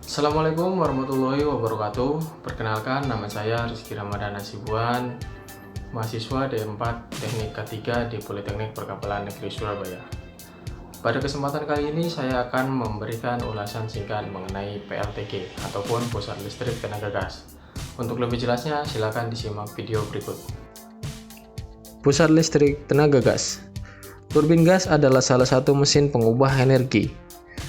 Assalamualaikum warahmatullahi wabarakatuh. Perkenalkan, nama saya Rizky Ramadhan Hasibuan, mahasiswa D4 Teknik K3 di Politeknik Perkapalan Negeri Surabaya. Pada kesempatan kali ini saya akan memberikan ulasan singkat mengenai PLTG ataupun Pusat Listrik Tenaga Gas. Untuk lebih jelasnya silakan disimak video berikut. Pusat listrik tenaga gas. Turbin gas adalah salah satu mesin pengubah energi.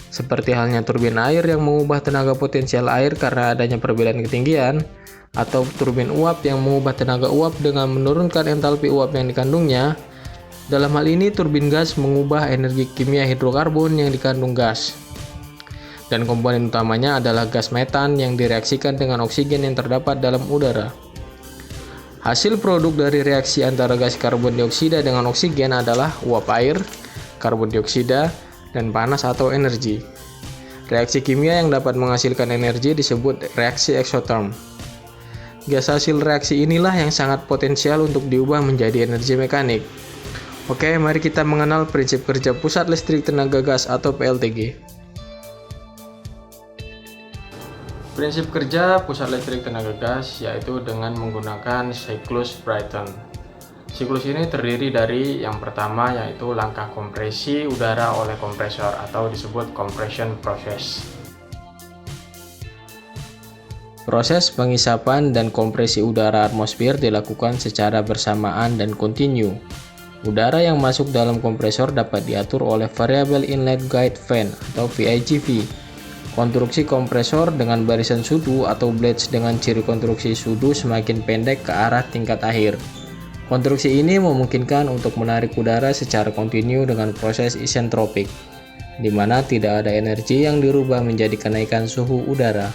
Seperti halnya turbin air yang mengubah tenaga potensial air karena adanya perbedaan ketinggian, atau turbin uap yang mengubah tenaga uap dengan menurunkan entalpi uap yang dikandungnya. Dalam hal ini, turbin gas mengubah energi kimia hidrokarbon yang dikandung gas. Dan komponen utamanya adalah gas metan yang direaksikan dengan oksigen yang terdapat dalam udara. Hasil produk dari reaksi antara gas karbon dioksida dengan oksigen adalah uap air, karbon dioksida, dan panas atau energi. Reaksi kimia yang dapat menghasilkan energi disebut reaksi eksoterm. Gas hasil reaksi inilah yang sangat potensial untuk diubah menjadi energi mekanik. Oke, mari kita mengenal prinsip kerja Pusat Listrik Tenaga Gas atau PLTG. Prinsip kerja Pusat Listrik Tenaga Gas yaitu dengan menggunakan siklus Brayton. Siklus ini terdiri dari yang pertama yaitu langkah kompresi udara oleh kompresor atau disebut compression process. Proses pengisapan dan kompresi udara atmosfer dilakukan secara bersamaan dan kontinu. Udara yang masuk dalam kompresor dapat diatur oleh Variable Inlet Guide Fan atau VIGV. Konstruksi kompresor dengan barisan sudu atau blades dengan ciri konstruksi sudu semakin pendek ke arah tingkat akhir. Konstruksi ini memungkinkan untuk menarik udara secara kontinu dengan proses isentropik, di mana tidak ada energi yang dirubah menjadi kenaikan suhu udara.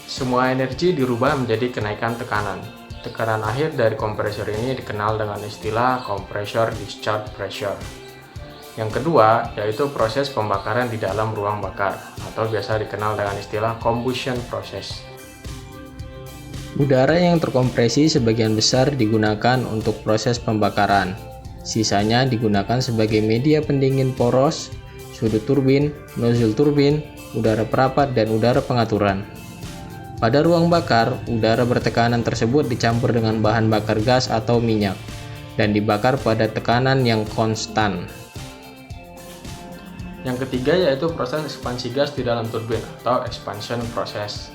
Semua energi dirubah menjadi kenaikan tekanan. Tekanan akhir dari kompresor ini dikenal dengan istilah compressor discharge pressure. Yang kedua yaitu proses pembakaran di dalam ruang bakar atau biasa dikenal dengan istilah combustion process. Udara yang terkompresi sebagian besar digunakan untuk proses pembakaran. Sisanya digunakan sebagai media pendingin poros, sudut turbin, nozzle turbin, udara perapat, dan udara pengaturan. Pada ruang bakar, udara bertekanan tersebut dicampur dengan bahan bakar gas atau minyak dan dibakar pada tekanan yang konstan. Yang ketiga yaitu proses ekspansi gas di dalam turbin atau expansion process.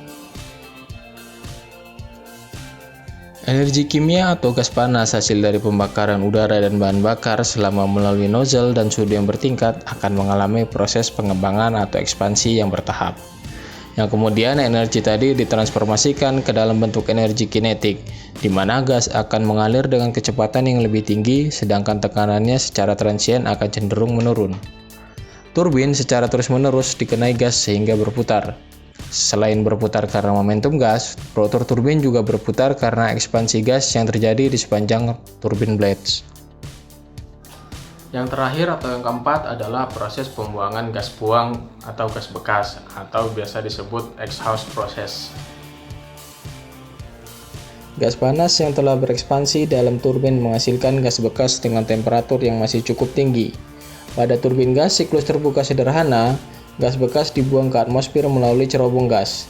Energi kimia atau gas panas hasil dari pembakaran udara dan bahan bakar selama melalui nozzle dan sudu yang bertingkat akan mengalami proses pengembangan atau ekspansi yang bertahap. Yang kemudian energi tadi ditransformasikan ke dalam bentuk energi kinetik, di mana gas akan mengalir dengan kecepatan yang lebih tinggi sedangkan tekanannya secara transien akan cenderung menurun. Turbin secara terus-menerus dikenai gas sehingga berputar. Selain berputar karena momentum gas, rotor turbin juga berputar karena ekspansi gas yang terjadi di sepanjang turbin blades. Yang terakhir atau yang keempat adalah proses pembuangan gas buang atau gas bekas atau biasa disebut exhaust process. Gas panas yang telah berekspansi dalam turbin menghasilkan gas bekas dengan temperatur yang masih cukup tinggi. Pada turbin gas siklus terbuka sederhana, gas bekas dibuang ke atmosfer melalui cerobong gas.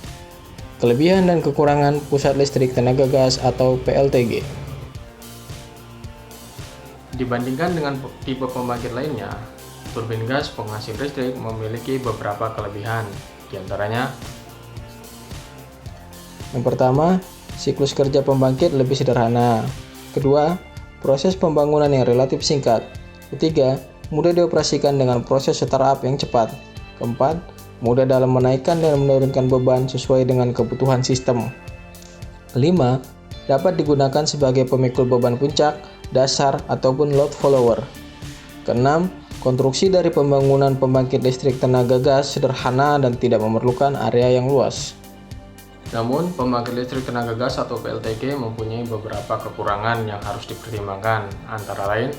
Kelebihan dan kekurangan Pusat Listrik Tenaga Gas atau PLTG. Dibandingkan dengan tipe pembangkit lainnya, turbin gas penghasil listrik memiliki beberapa kelebihan. Di antaranya, yang pertama, siklus kerja pembangkit lebih sederhana. Kedua, proses pembangunan yang relatif singkat. Ketiga, mudah dioperasikan dengan proses startup yang cepat. Keempat, mudah dalam menaikkan dan menurunkan beban sesuai dengan kebutuhan sistem. Kelima, dapat digunakan sebagai pemikul beban puncak, dasar, ataupun load follower. Keenam, konstruksi dari pembangunan pembangkit listrik tenaga gas sederhana dan tidak memerlukan area yang luas. namun pembangkit listrik tenaga gas atau PLTG mempunyai beberapa kekurangan yang harus dipertimbangkan, antara lain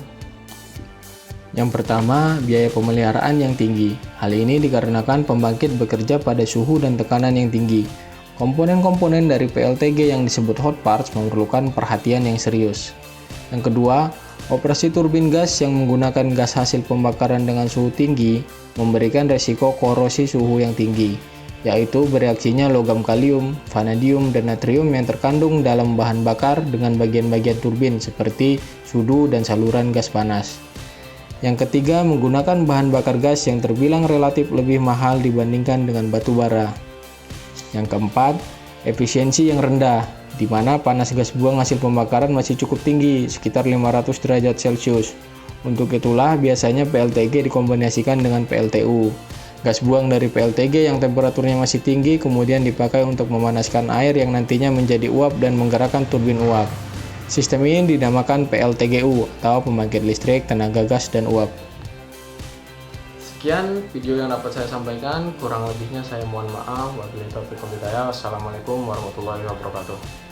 Yang pertama, biaya pemeliharaan yang tinggi. Hal ini dikarenakan pembangkit bekerja pada suhu dan tekanan yang tinggi. Komponen-komponen dari PLTG yang disebut hot parts memerlukan perhatian yang serius. Yang kedua, operasi turbin gas yang menggunakan gas hasil pembakaran dengan suhu tinggi memberikan resiko korosi suhu yang tinggi. yaitu bereaksinya logam kalium, vanadium, dan natrium yang terkandung dalam bahan bakar dengan bagian-bagian turbin seperti sudu dan saluran gas panas. Yang ketiga, menggunakan bahan bakar gas yang terbilang relatif lebih mahal dibandingkan dengan batu bara. Yang keempat, efisiensi yang rendah, di mana panas gas buang hasil pembakaran masih cukup tinggi, sekitar 500 derajat Celcius. Untuk itulah biasanya PLTG dikombinasikan dengan PLTU. Gas buang dari PLTG yang temperaturnya masih tinggi kemudian dipakai untuk memanaskan air yang nantinya menjadi uap dan menggerakkan turbin uap. Sistem ini dinamakan PLTGU atau pembangkit listrik tenaga gas dan uap. Sekian video yang dapat saya sampaikan, kurang lebihnya saya mohon maaf. Wabillahi taufiq wal hidayah. Wassalamualaikum warahmatullahi wabarakatuh.